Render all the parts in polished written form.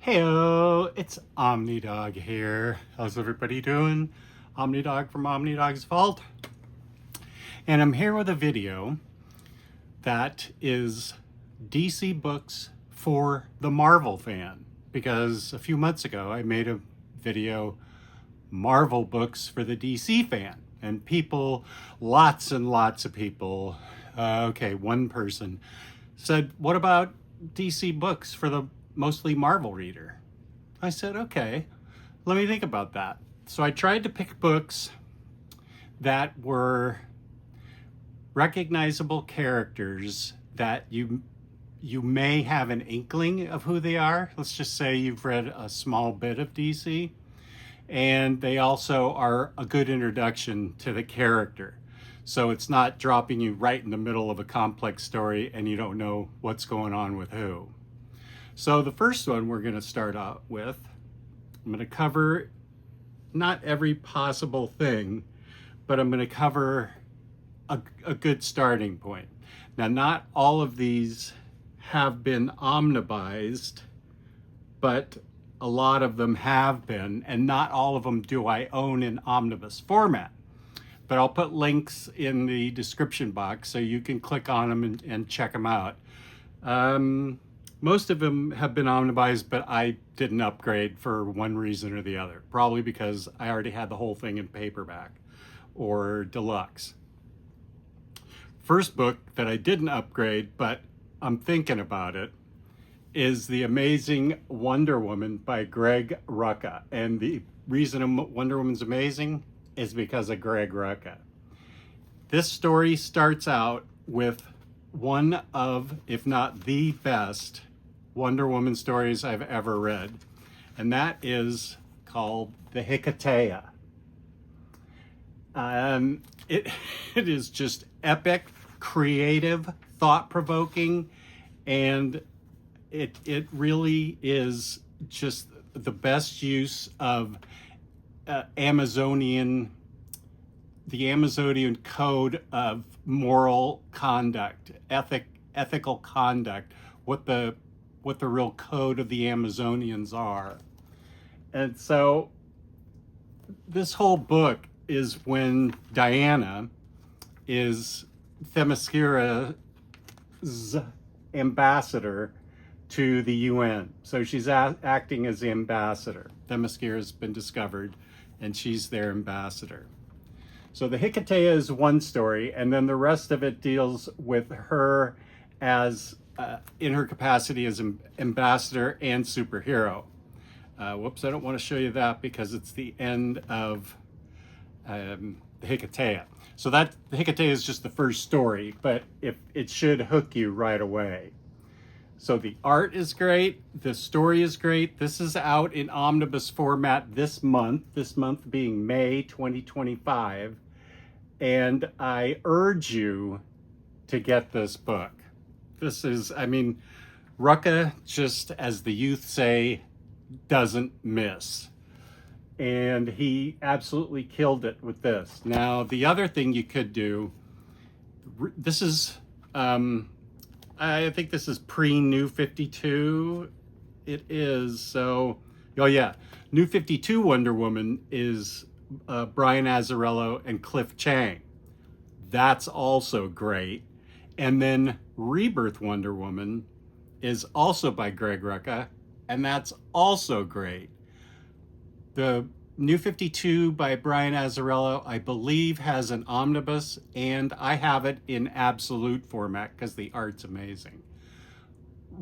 Heyo, it's Omnidog here. How's everybody doing? Omnidog from Omnidog's Vault. And I'm here with a video that is DC books for the Marvel fan. Because a few months ago I made a video, Marvel books for the DC fan. And people, lots and lots of people, one person said, what about DC books for the mostly Marvel reader? I said, okay, let me think about that. So I tried to pick books that were recognizable characters that you may have an inkling of who they are. Let's just say you've read a small bit of DC, and they also are a good introduction to the character. So it's not dropping you right in the middle of a complex story and you don't know what's going on with who. So the first one we're going to start out with, I'm going to cover not every possible thing, but I'm going to cover a good starting point. Now, not all of these have been omnibused, but a lot of them have been, and not all of them do I own in omnibus format. But I'll put links in the description box so you can click on them and check them out. Most of them have been omnibused, but I didn't upgrade for one reason or the other. Probably because I already had the whole thing in paperback or deluxe. First book that I didn't upgrade, but I'm thinking about it, is The Amazing Wonder Woman by Greg Rucka. And the reason Wonder Woman's amazing is because of Greg Rucka. This story starts out with one of, if not the best, Wonder Woman stories I've ever read. And that is called The Hecate. It is just epic, creative, thought-provoking, and it really is just the best use of the Amazonian code of moral conduct, ethical conduct, what the real code of the Amazonians are. And so this whole book is when Diana is Themyscira's ambassador to the UN. So she's acting as the ambassador. Themyscira's been discovered and she's their ambassador. So the Hecate is one story, and then the rest of it deals with her as in her capacity as ambassador and superhero. Whoops, I don't want to show you that because it's the end of the Hecate. So the Hecate is just the first story, but it should hook you right away. So the art is great, the story is great. This is out in omnibus format this month being May 2025. And I urge you to get this book. This is, Rucka, just as the youth say, doesn't miss. And he absolutely killed it with this. Now, the other thing you could do, this is, I think this is pre-New 52. It is, so, oh yeah, New 52 Wonder Woman is Brian Azzarello and Cliff Chiang. That's also great. And then Rebirth Wonder Woman is also by Greg Rucka, and that's also great. The New 52 by Brian Azzarello, I believe, has an omnibus, and I have it in absolute format because the art's amazing.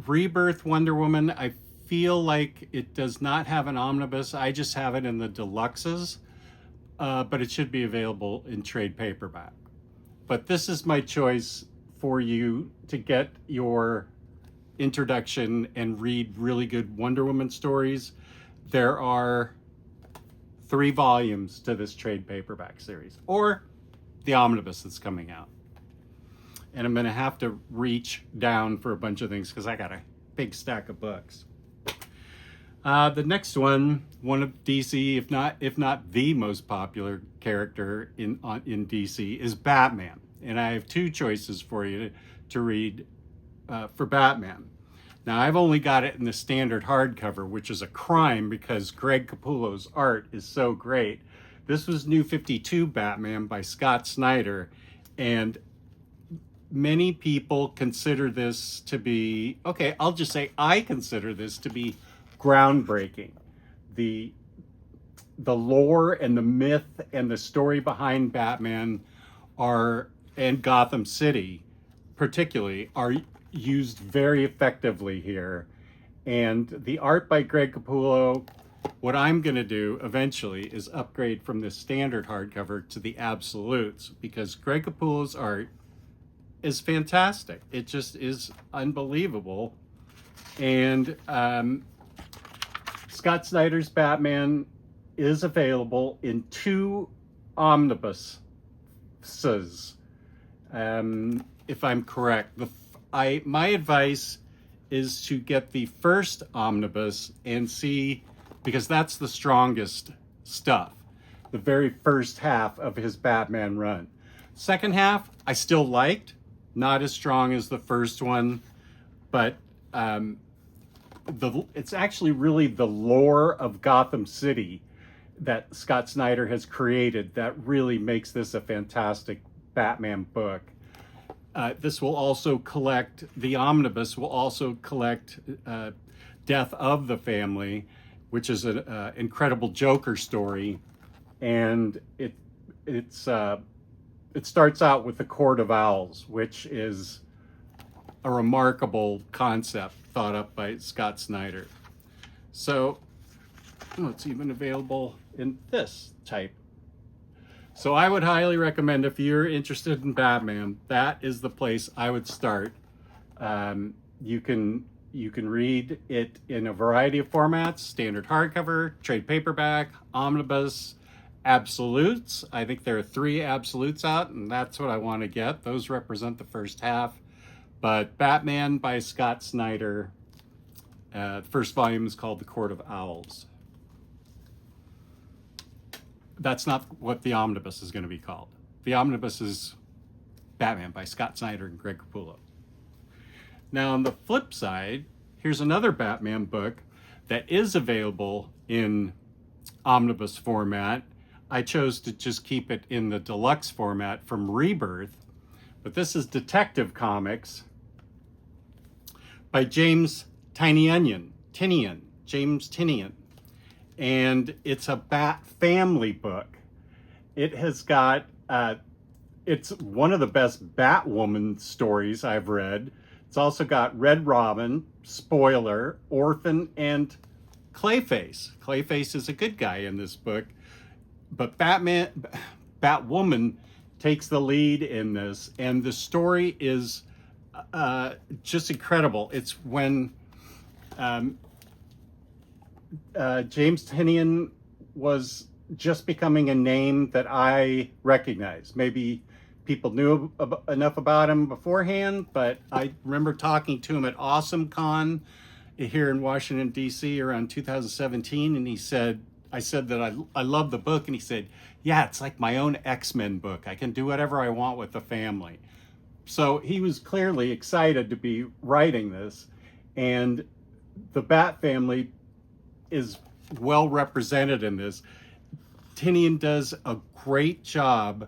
Rebirth Wonder Woman, I feel like it does not have an omnibus. I just have it in the deluxes, but it should be available in trade paperback. But this is my choice for you to get your introduction and read really good Wonder Woman stories. There are 3 volumes to this trade paperback series, or the omnibus that's coming out. And I'm going to have to reach down for a bunch of things because I got a big stack of books. The next one of DC, if not the most popular character in DC, is Batman. And I have 2 choices for you to read for Batman. Now, I've only got it in the standard hardcover, which is a crime because Greg Capullo's art is so great. This was New 52 Batman by Scott Snyder, and many people consider this to be, okay, I'll just say I consider this to be groundbreaking. The lore and the myth and the story behind Batman are, and Gotham City particularly, are used very effectively here. And the art by Greg Capullo, what I'm going to do eventually is upgrade from this standard hardcover to the absolutes, because Greg Capullo's art is fantastic. It just is unbelievable. And Scott Snyder's Batman is available in 2 omnibuses, if I'm correct. My advice is to get the first omnibus and see, because that's the strongest stuff, the very first half of his Batman run. Second half, I still liked, not as strong as the first one, but it's actually really the lore of Gotham City that Scott Snyder has created that really makes this a fantastic Batman book. This will also collect, the omnibus will also collect Death of the Family, which is an incredible Joker story. And it starts out with the Court of Owls, which is a remarkable concept thought up by Scott Snyder. So it's even available in this type. So I would highly recommend, if you're interested in Batman, that is the place I would start. You can read it in a variety of formats: standard hardcover, trade paperback, omnibus, absolutes. I think there are 3 absolutes out, and that's what I want to get. Those represent the first half. But Batman by Scott Snyder, the first volume is called The Court of Owls. That's not what the omnibus is going to be called. The omnibus is Batman by Scott Snyder and Greg Capullo. Now, on the flip side, here's another Batman book that is available in omnibus format. I chose to just keep it in the deluxe format from Rebirth, but this is Detective Comics by James Tynion, James Tynion. And it's a Bat family book. It has got, it's one of the best Batwoman stories I've read. It's also got Red Robin, Spoiler, Orphan, and Clayface. Clayface is a good guy in this book, but Batwoman takes the lead in this, and the story is just incredible. It's when James Tynion was just becoming a name that I recognize. Maybe people knew enough about him beforehand, but I remember talking to him at AwesomeCon here in Washington, D.C. around 2017, and I said that I love the book, and he said, yeah, it's like my own X-Men book. I can do whatever I want with the family. So he was clearly excited to be writing this, and the Bat family is well represented in this. Tynion does a great job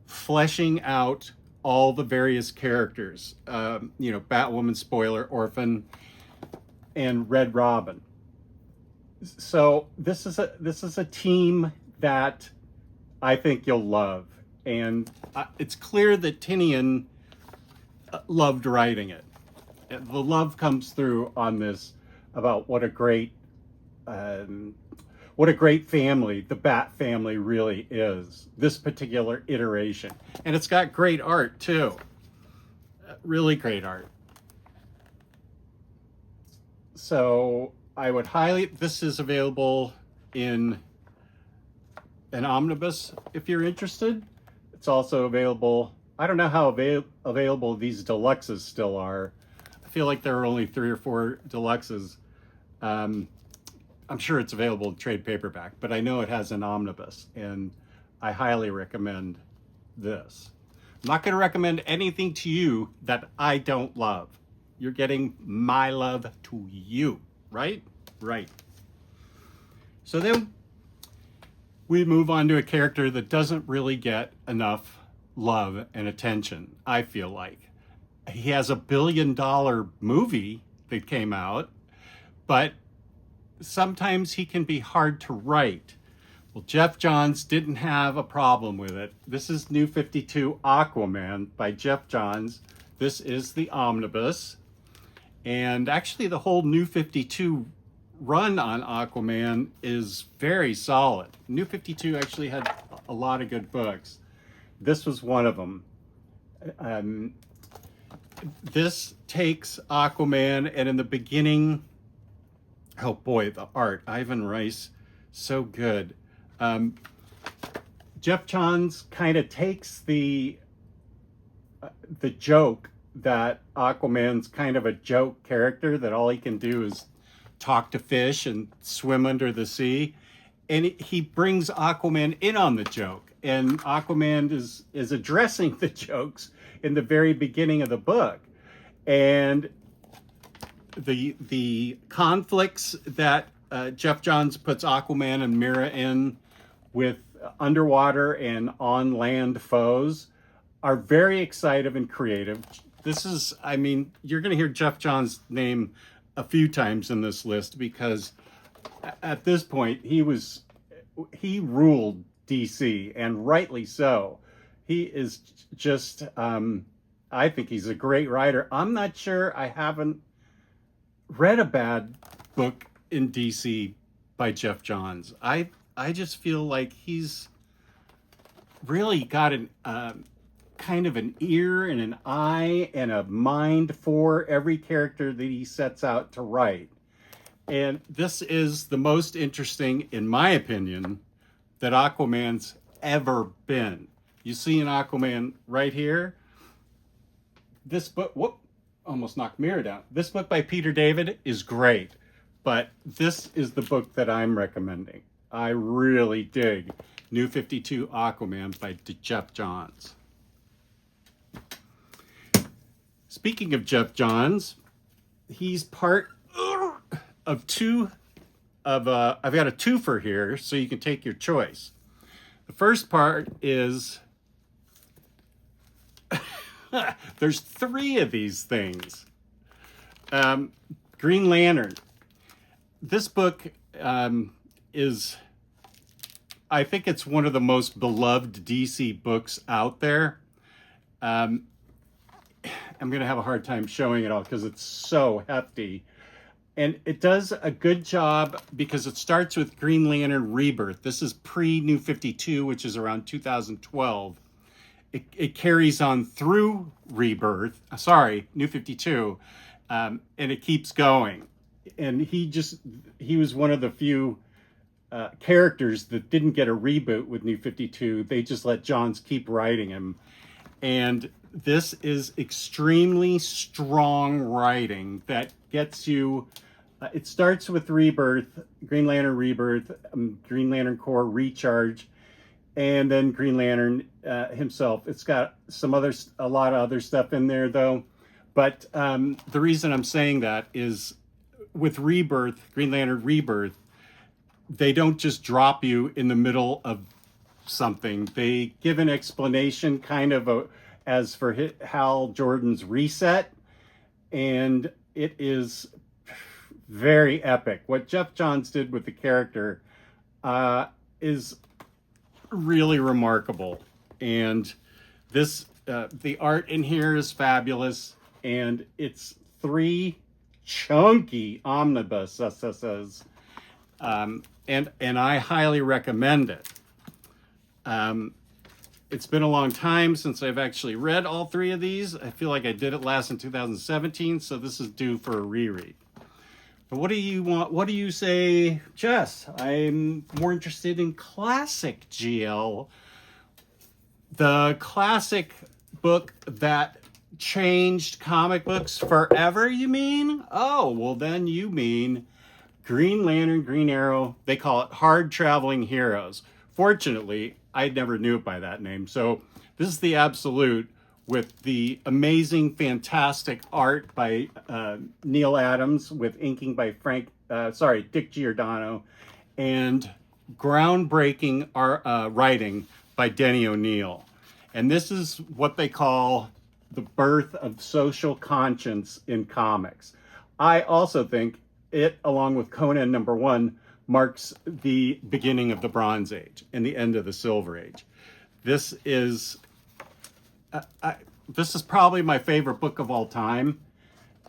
fleshing out all the various characters, Batwoman, Spoiler, Orphan, and Red Robin. So this is a team that I think you'll love, and it's clear that Tynion loved writing it. The love comes through on this about what a great family the Bat family really is, this particular iteration. And it's got great art too, really great art. So I would this is available in an omnibus if you're interested. It's also available, I don't know how available these deluxes still are. I feel like there are only 3 or 4 deluxes. I'm sure it's available in trade paperback, but I know it has an omnibus, and I highly recommend this. I'm not going to recommend anything to you that I don't love. You're getting my love to you, right? Right. So then we move on to a character that doesn't really get enough love and attention, I feel like. He has a $1 billion movie that came out, but sometimes he can be hard to write. Well, Geoff Johns didn't have a problem with it. This is New 52 Aquaman by Geoff Johns. This is the omnibus. And actually the whole New 52 run on Aquaman is very solid. New 52 actually had a lot of good books. This was one of them. This takes Aquaman, and in the beginning, oh boy, the art, Ivan Rice, so good. Geoff Johns kind of takes the joke that Aquaman's kind of a joke character, that all he can do is talk to fish and swim under the sea. And he brings Aquaman in on the joke. And Aquaman is addressing the jokes in the very beginning of the book. And the conflicts that Geoff Johns puts Aquaman and Mera in with underwater and on land foes are very exciting and creative. This is, I mean, you're going to hear Geoff Johns' name a few times in this list, because at this point he ruled DC, and rightly so. He is just, I think he's a great writer. I'm not sure, I haven't read a bad book in DC by Geoff Johns. I just feel like he's really got an kind of an ear and an eye and a mind for every character that he sets out to write. And this is the most interesting, in my opinion, that Aquaman's ever been. You see an Aquaman right here. This book, whoop, almost knocked Mira down. This book by Peter David is great, but this is the book that I'm recommending. I really dig New 52 Aquaman by Geoff Johns. Speaking of Geoff Johns, he's part of I've got a twofer here, so you can take your choice. The first part is there's 3 of these things. Green Lantern. This book is, I think it's one of the most beloved DC books out there. I'm going to have a hard time showing it all because it's so hefty. And it does a good job because it starts with Green Lantern Rebirth. This is pre-New 52, which is around 2012. It carries on through Rebirth, New 52, and it keeps going. And he was one of the few characters that didn't get a reboot with New 52. They just let Johns keep writing him. And this is extremely strong writing that gets you, it starts with Rebirth, Green Lantern Rebirth, Green Lantern Corps Recharge, and then Green Lantern himself. It's got a lot of other stuff in there though. But the reason I'm saying that is with Rebirth, Green Lantern Rebirth, they don't just drop you in the middle of something. They give an explanation kind of as for Hal Jordan's reset, and it is very epic. What Geoff Johns did with the character is really remarkable, and this the art in here is fabulous, and it's 3 chunky omnibuses, and I highly recommend it. It's been a long time since I've actually read all 3 of these. I feel like I did it last in 2017, so this is due for a reread. But what do you want? What do you say, Jess? I'm more interested in classic GL. The classic book that changed comic books forever, you mean? Oh, well then you mean Green Lantern, Green Arrow. They call it Hard Traveling Heroes. Fortunately, I never knew it by that name. So this is the absolute with the amazing, fantastic art by Neil Adams, with inking by Dick Giordano, and groundbreaking writing by Denny O'Neil. And this is what they call the birth of social conscience in comics. I also think it, along with Conan #1, marks the beginning of the Bronze Age and the end of the Silver Age. This is probably my favorite book of all time.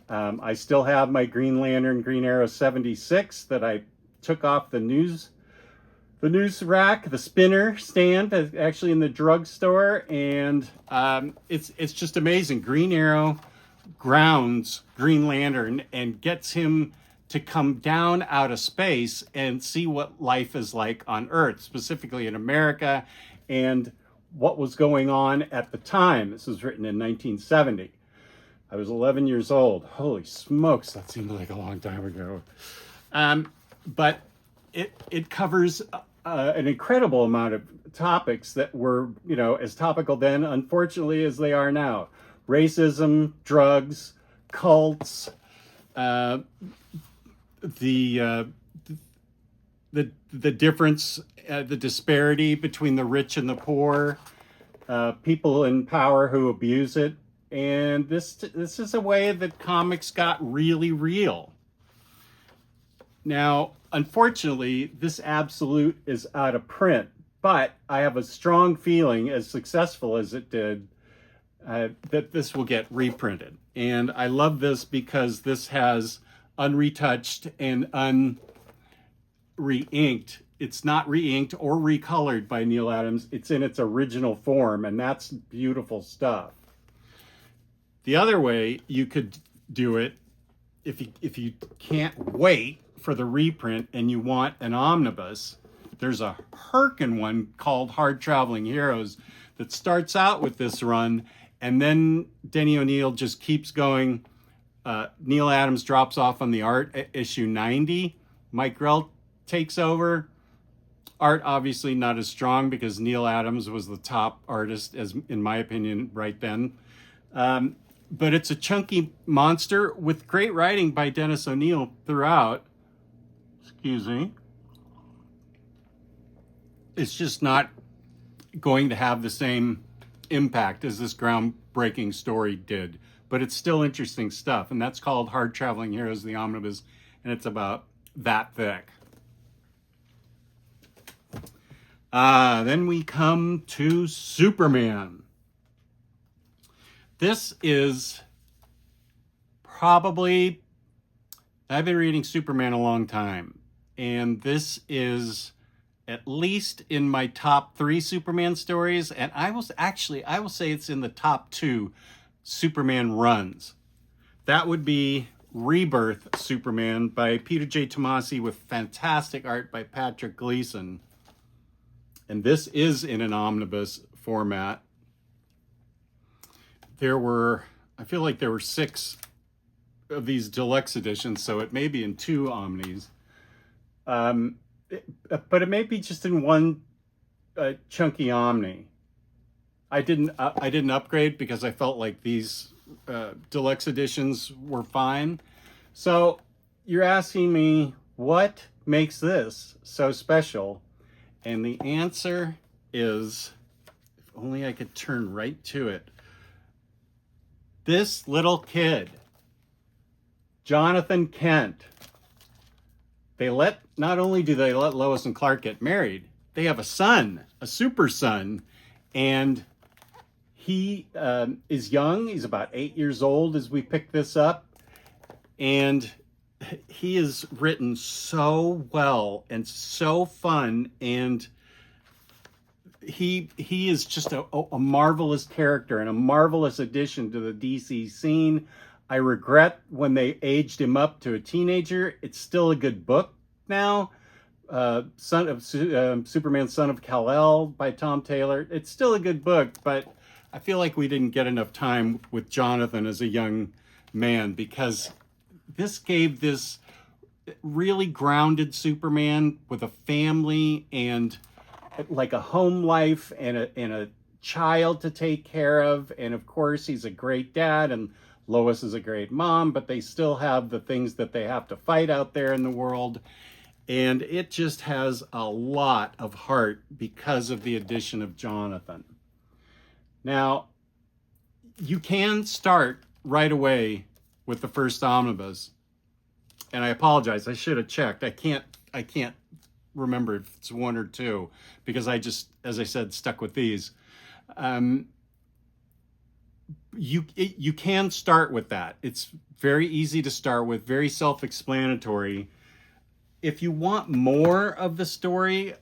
I still have my Green Lantern, Green Arrow 76 that I took off the news rack, the spinner stand, actually in the drugstore, and it's just amazing. Green Arrow grounds Green Lantern and gets him to come down out of space and see what life is like on Earth, specifically in America, and what was going on at the time. This was written in 1970. I was 11 years old. Holy smokes, that seemed like a long time ago. But it covers an incredible amount of topics that were, as topical then, unfortunately, as they are now. Racism, drugs, cults, the difference, the disparity between the rich and the poor, people in power who abuse it. And this is a way that comics got really real. Now, unfortunately, this absolute is out of print, but I have a strong feeling, as successful as it did, that this will get reprinted. And I love this because this has unretouched and unre-inked. It's not re-inked or recolored by Neil Adams. It's in its original form, and that's beautiful stuff. The other way you could do it, if you can't wait for the reprint and you want an omnibus, there's a Herkin one called Hard Traveling Heroes that starts out with this run, and then Denny O'Neil just keeps going. Neil Adams drops off on the art at issue 90. Mike Grell takes over. Art obviously not as strong because Neil Adams was the top artist, as in my opinion, right then. But it's a chunky monster with great writing by Dennis O'Neil throughout. Excuse me. It's just not going to have the same impact as this groundbreaking story did, but it's still interesting stuff. And that's called Hard Traveling Heroes, the Omnibus, and it's about that thick. Then we come to Superman. This is probably, I've been reading Superman a long time, and this is at least in my top 3 Superman stories, and I will say it's in the top 2 Superman runs. That would be Rebirth Superman by Peter J. Tomasi with fantastic art by Patrick Gleason. And this is in an omnibus format. I feel like there were 6 of these deluxe editions, so it may be in 2 omnis. But it may be just in one chunky omni. I didn't upgrade because I felt like these deluxe editions were fine. So you're asking me, what makes this so special? And the answer is, if only I could turn right to it. This little kid, Jonathan Kent, not only do they let Lois and Clark get married, they have a son, a super son, and he is young. He's about 8 years old as we pick this up, and he is written so well and so fun, and he is just a marvelous character and a marvelous addition to the DC scene. I regret when they aged him up to a teenager. It's still a good book now. Superman, Son of Kal-El by Tom Taylor. It's still a good book, but I feel like we didn't get enough time with Jonathan as a young man, because this gave this really grounded Superman with a family and like a home life and a child to take care of, and of course he's a great dad, and Lois is a great mom, but they still have the things that they have to fight out there in the world. And it just has a lot of heart because of the addition of Jonathan. Now, you can start right away with the first omnibus. And I apologize, I should have checked. I can't remember if it's one or two, because I just, as I said, stuck with these. You can start with that. It's very easy to start with, very self-explanatory. If you want more of the story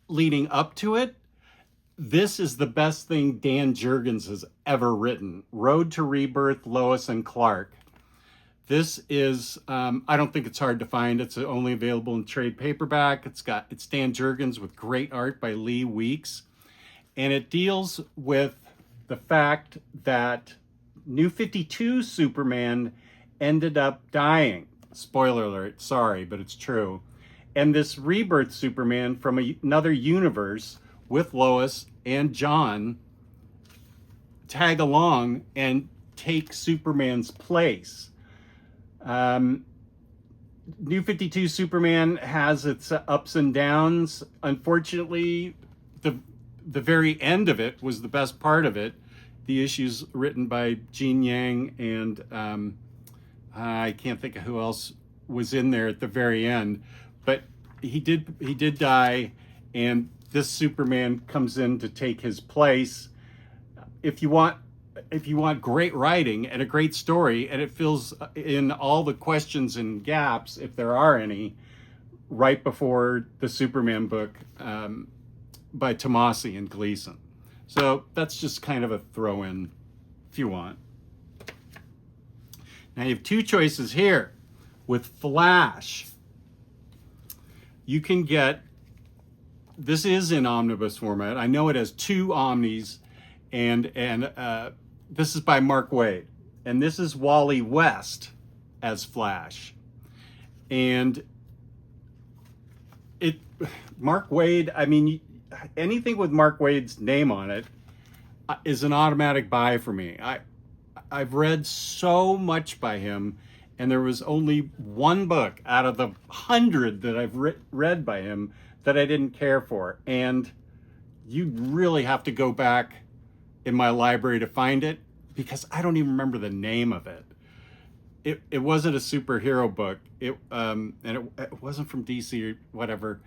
leading up to it, this is the best thing Dan Jurgens has ever written. Road to Rebirth, Lois and Clark. This is, I don't think it's hard to find. It's only available in trade paperback. It's Dan Jurgens with great art by Lee Weeks. And it deals with the fact that New 52 Superman ended up dying. Spoiler alert, sorry, but it's true. And this Rebirth Superman from another universe with Lois and John tag along and take Superman's place. New 52 Superman has its ups and downs. Unfortunately, the very end of it was the best part of it. The issues written by Gene Yang and I can't think of who else was in there at the very end, but he did die, and this Superman comes in to take his place. If you want great writing and a great story, and it fills in all the questions and gaps, if there are any, right before the Superman book by Tomasi and Gleason. So that's just kind of a throw-in if you want. Now you have two choices here. With Flash, you can get, this is in omnibus format. I know it has two omnis, and this is by Mark Waid. And this is Wally West as Flash. And Mark Waid, I mean, anything with Mark Waid's name on it is an automatic buy for me. I've read so much by him, and there was only one book out of the 100 that I've read by him that I didn't care for. And you really have to go back in my library to find it, because I don't even remember the name of it. It wasn't a superhero book. It wasn't from DC or whatever.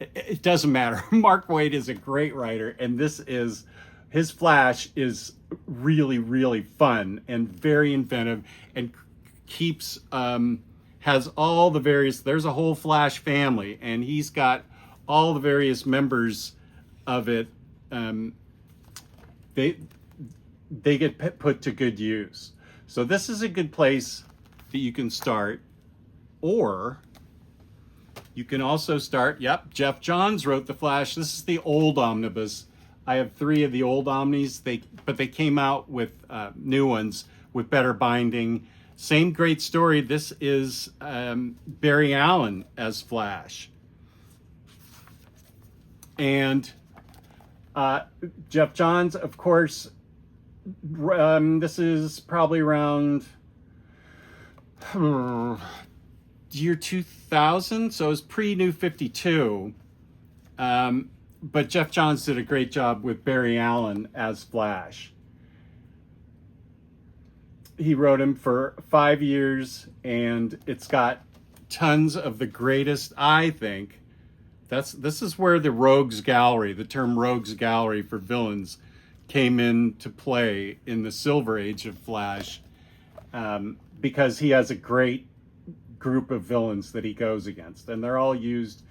It doesn't matter. Mark Waid is a great writer, and his Flash is really, really fun and very inventive, and keeps has all the various, there's a whole Flash family, and he's got all the various members of it. They get put to good use. So this is a good place that you can start. Or you can also start, yep, Geoff Johns wrote the Flash. This is the old omnibus. I have 3 of the old omnis, but they came out with new ones with better binding. Same great story. This is Barry Allen as Flash. And Geoff Johns, of course, this is probably around year 2000, so it was pre-New 52. But Geoff Johns did a great job with Barry Allen as Flash. He wrote him for 5 years, and it's got tons of the greatest, I think. This is where the rogues gallery, the term rogues gallery for villains, came into play in the Silver Age of Flash, because he has a great group of villains that he goes against, and they're all used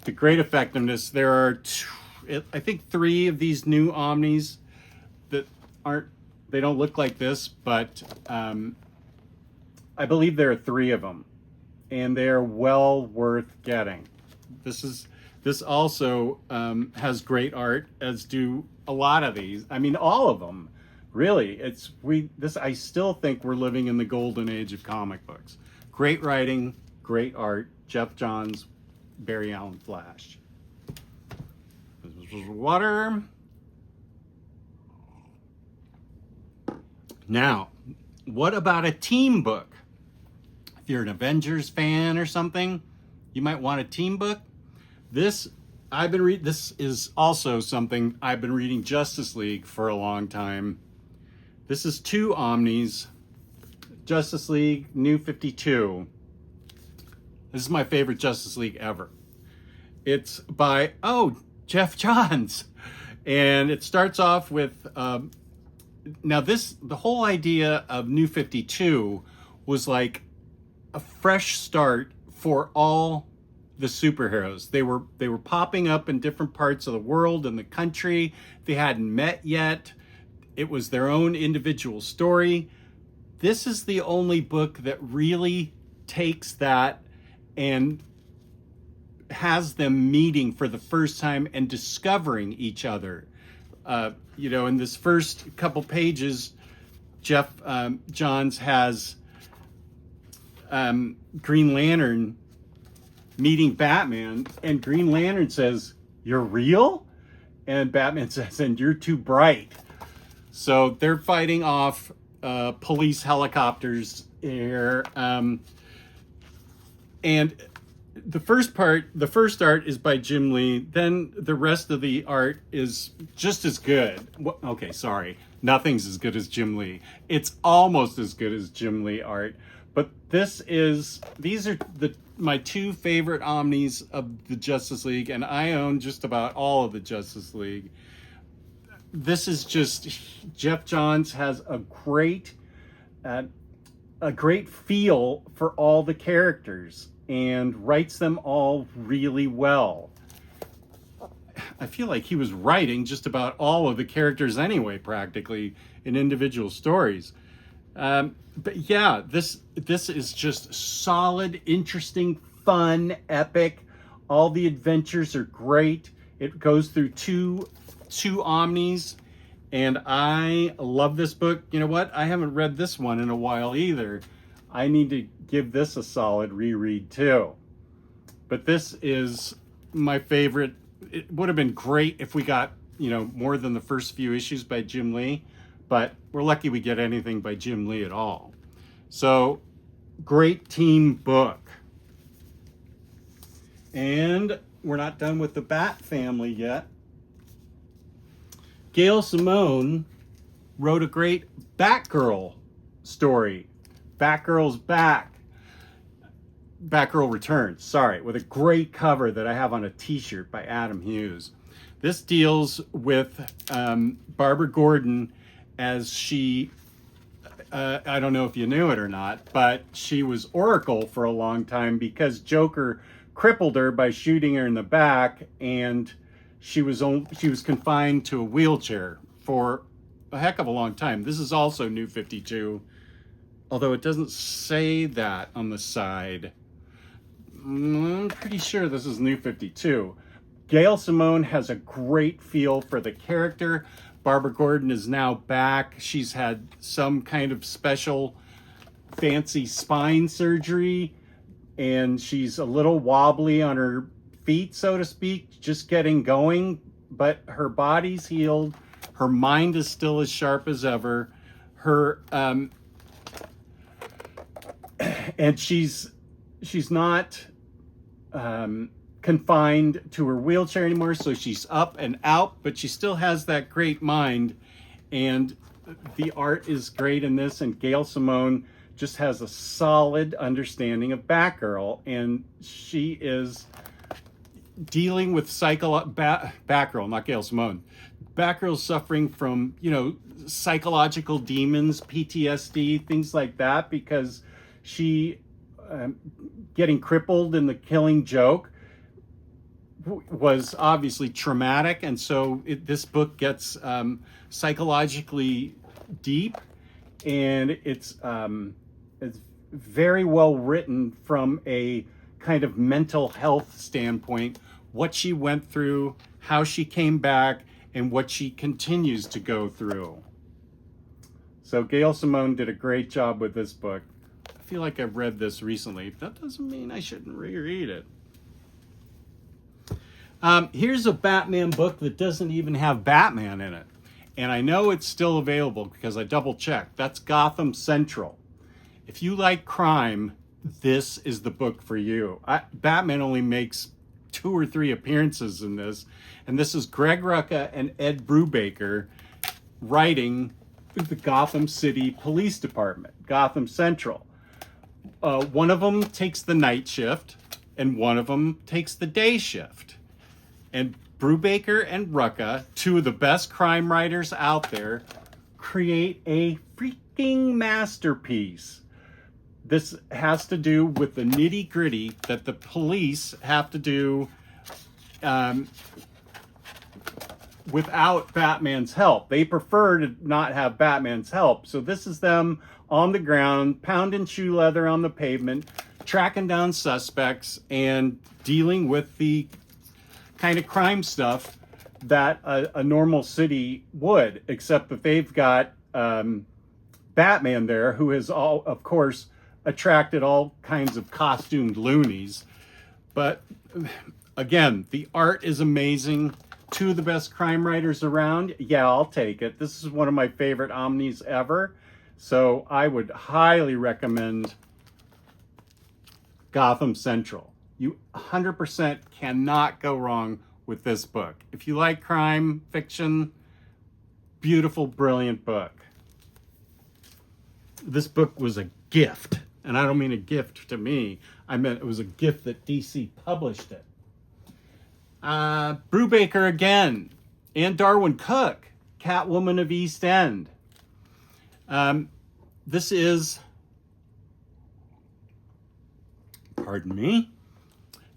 to great effectiveness. There are, I think, 3 of these new omnis that they don't look like this, but I believe there are 3 of them, and they are well worth getting. This also has great art, as do a lot of these. I mean, all of them, really. I still think we're living in the golden age of comic books. Great writing, great art. Geoff Johns, Barry Allen Flash. This was water. Now, what about a team book? If you're an Avengers fan or something, you might want a team book. This is also something I've been reading, Justice League, for a long time. This is 2 Omnis, Justice League New 52. This is my favorite Justice League ever. It's by, Geoff Johns. And it starts off with, now the whole idea of New 52 was like a fresh start for all the superheroes. They were popping up in different parts of the world and the country. They hadn't met yet. It was their own individual story. This is the only book that really takes that and has them meeting for the first time and discovering each other. In this first couple pages, Geoff Johns has Green Lantern meeting Batman, and Green Lantern says, "You're real?" And Batman says, "And you're too bright." So they're fighting off police helicopters here. And the first art is by Jim Lee. Then the rest of the art is just as good. Okay, sorry. Nothing's as good as Jim Lee. It's almost as good as Jim Lee art. But these are my 2 favorite Omnis of the Justice League, and I own just about all of the Justice League. This is just, Geoff Johns has a great feel for all the characters and writes them all really well. I feel like he was writing just about all of the characters anyway, practically, in individual stories. But yeah, this is just solid, interesting, fun, epic. All the adventures are great. It goes through two Omnis, and I love this book. You know what? I haven't read this one in a while either. I need to give this a solid reread too. But this is my favorite. It would have been great if we got, more than the first few issues by Jim Lee, but we're lucky we get anything by Jim Lee at all. So, great team book. And we're not done with the Bat family yet. Gail Simone wrote a great Batgirl story. Batgirl's back. Batgirl Returns, sorry, with a great cover that I have on a t-shirt by Adam Hughes. This deals with Barbara Gordon as she, I don't know if you knew it or not, but she was Oracle for a long time because Joker crippled her by shooting her in the back, and she was confined to a wheelchair for a heck of a long time. This is also New 52, although it doesn't say that on the side. I'm pretty sure this is New 52. Gail Simone has a great feel for the character. Barbara Gordon is now back. She's had some kind of special fancy spine surgery, and she's a little wobbly on her feet, so to speak, just getting going, but her body's healed. Her mind is still as sharp as ever. And she's not confined to her wheelchair anymore, so she's up and out, but she still has that great mind, and the art is great in this, and Gail Simone just has a solid understanding of Batgirl, and she is dealing with Batgirl, not Gail Simone. Batgirl's suffering from, psychological demons, PTSD, things like that, because she getting crippled in the Killing Joke was obviously traumatic, and so this book gets psychologically deep, and it's very well written from a kind of mental health standpoint, what she went through, how she came back, and what she continues to go through. So Gail Simone did a great job with this book. I feel like I've read this recently. That doesn't mean I shouldn't reread it. Here's a Batman book that doesn't even have Batman in it. And I know it's still available because I double checked. That's Gotham Central. If you like crime, this is the book for you. Batman only makes 2 or 3 appearances in this. And this is Greg Rucka and Ed Brubaker writing the Gotham City Police Department, Gotham Central. One of them takes the night shift and one of them takes the day shift. And Brubaker and Rucka, 2 of the best crime writers out there, create a freaking masterpiece. This has to do with the nitty-gritty that the police have to do without Batman's help. They prefer to not have Batman's help. So this is them on the ground, pounding shoe leather on the pavement, tracking down suspects, and dealing with the kind of crime stuff that a normal city would, except that they've got Batman there, who has of course, attracted all kinds of costumed loonies. But again, the art is amazing. 2 of the best crime writers around. Yeah, I'll take it. This is one of my favorite Omnis ever. So I would highly recommend Gotham Central. You 100% cannot go wrong with this book. If you like crime fiction, beautiful, brilliant book. This book was a gift. And I don't mean a gift to me. I meant it was a gift that DC published it. Brubaker again. And Darwin Cooke, Catwoman of East End. This is, pardon me,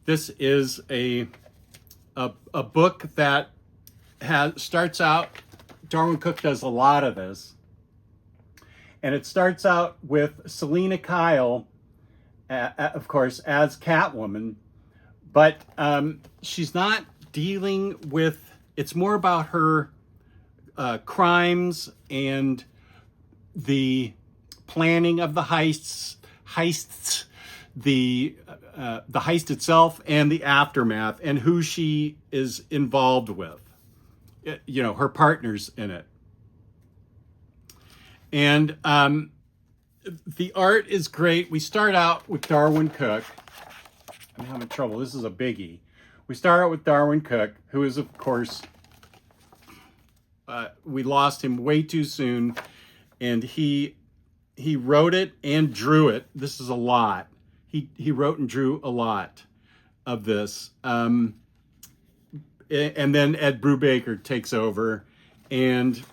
this is a book that starts out, Darwin Cooke does a lot of this, and it starts out with Selina Kyle, of course, as Catwoman, but she's not dealing with, it's more about her crimes and the planning of the heists, the heist itself, and the aftermath, and who she is involved with. You know, her partners in it. And the art is great. We start out with Darwin Cooke. I'm having trouble. This is a biggie. We start out with Darwin Cooke, who is, of course, we lost him way too soon. And he wrote it and drew it. This is a lot. He wrote and drew a lot of this. And then Ed Brubaker takes over. And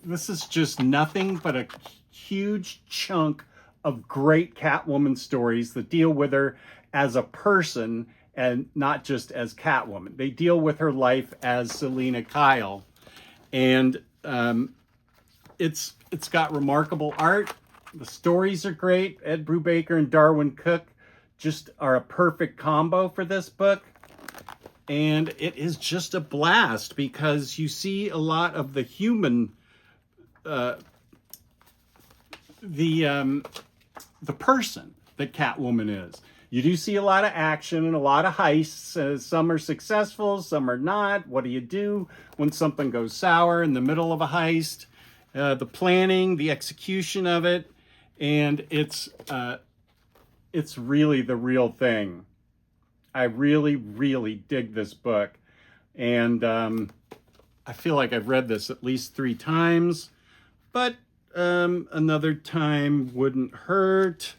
this is just nothing but a huge chunk of great Catwoman stories that deal with her as a person and not just as Catwoman. They deal with her life as Selina Kyle. And it's got remarkable art. The stories are great. Ed Brubaker and Darwin Cooke just are a perfect combo for this book. And it is just a blast because you see a lot of the human, the person that Catwoman is. You do see a lot of action and a lot of heists. Some are successful, some are not. What do you do when something goes sour in the middle of a heist? The planning, the execution of it, and it's really the real thing. I really, really dig this book, and I feel like I've read this at least 3 times, but another time wouldn't hurt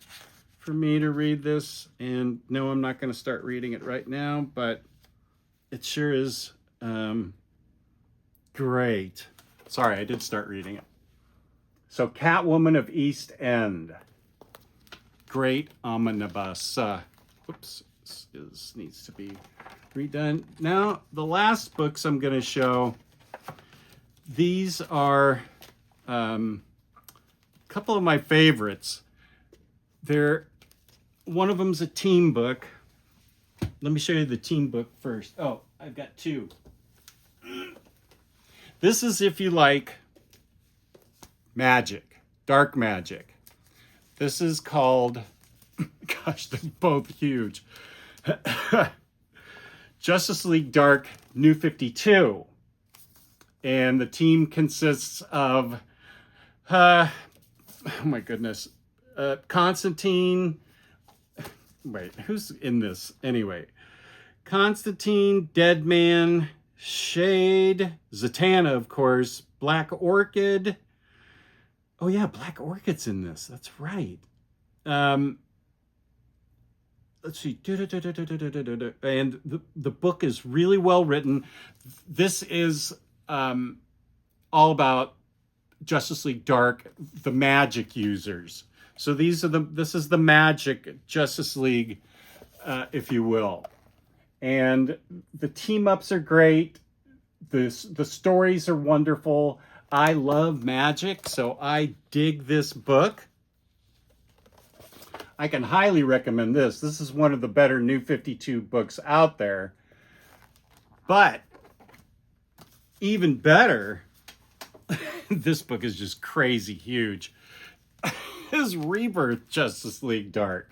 for me to read this. And no, I'm not going to start reading it right now, but it sure is great. Sorry, I did start reading it. So, Catwoman of East End. Great omnibus. Whoops, this needs to be redone. Now, the last books I'm going to show, these are a couple of my favorites. One of them's a team book. Let me show you the team book first. Oh, I've got 2. This is if you like magic, dark magic. This is called, gosh, they're both huge. Justice League Dark New 52. And the team consists of, oh my goodness, Constantine. Wait, who's in this? Anyway, Constantine, Deadman, Shade, Zatanna, of course, Black Orchid. Oh yeah, Black Orchid's in this. That's right. Let's see. And the book is really well written. This is all about Justice League Dark, the magic users. So this is the magic Justice League, if you will. And the team ups are great. The stories are wonderful. I love magic, so I dig this book. I can highly recommend this. This is one of the better New 52 books out there. But even better, this book is just crazy huge, is Rebirth Justice League Dark.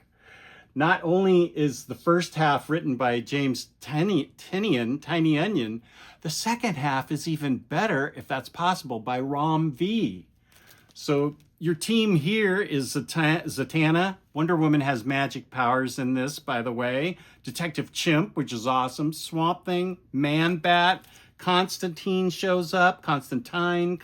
Not only is the first half written by James Tynion, Tiny Onion, the second half is even better, if that's possible, by Rom V. So your team here is Zatanna. Wonder Woman has magic powers in this, by the way. Detective Chimp, which is awesome. Swamp Thing, Man Bat. Constantine shows up. Constantine.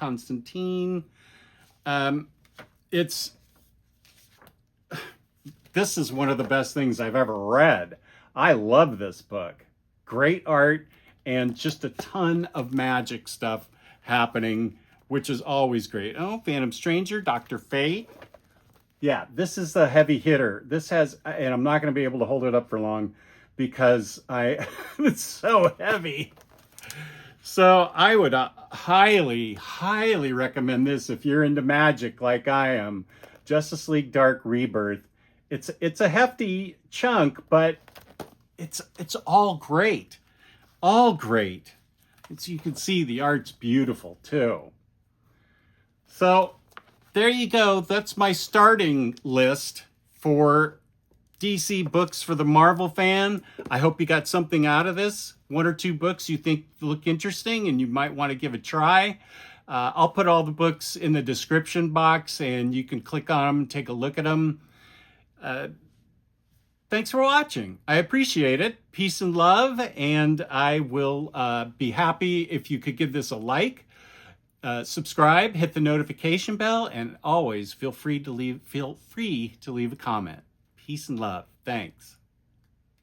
This is one of the best things I've ever read. I love this book. Great art and just a ton of magic stuff happening, which is always great. Oh, Phantom Stranger, Dr. Fate. Yeah, this is the heavy hitter. This has, and I'm not going to be able to hold it up for long because it's so heavy. So I would highly, highly recommend this if you're into magic like I am. Justice League Dark Rebirth. It's a hefty chunk, but it's all great. All great. You can see the art's beautiful too. So there you go. That's my starting list for DC books for the Marvel fan. I hope you got something out of this. One or two books you think look interesting and you might want to give a try. I'll put all the books in the description box and you can click on them and take a look at them. Thanks for watching. I appreciate it. Peace and love, and I will be happy if you could give this a like, subscribe, hit the notification bell, and always feel free to leave a comment. Peace and love. Thanks.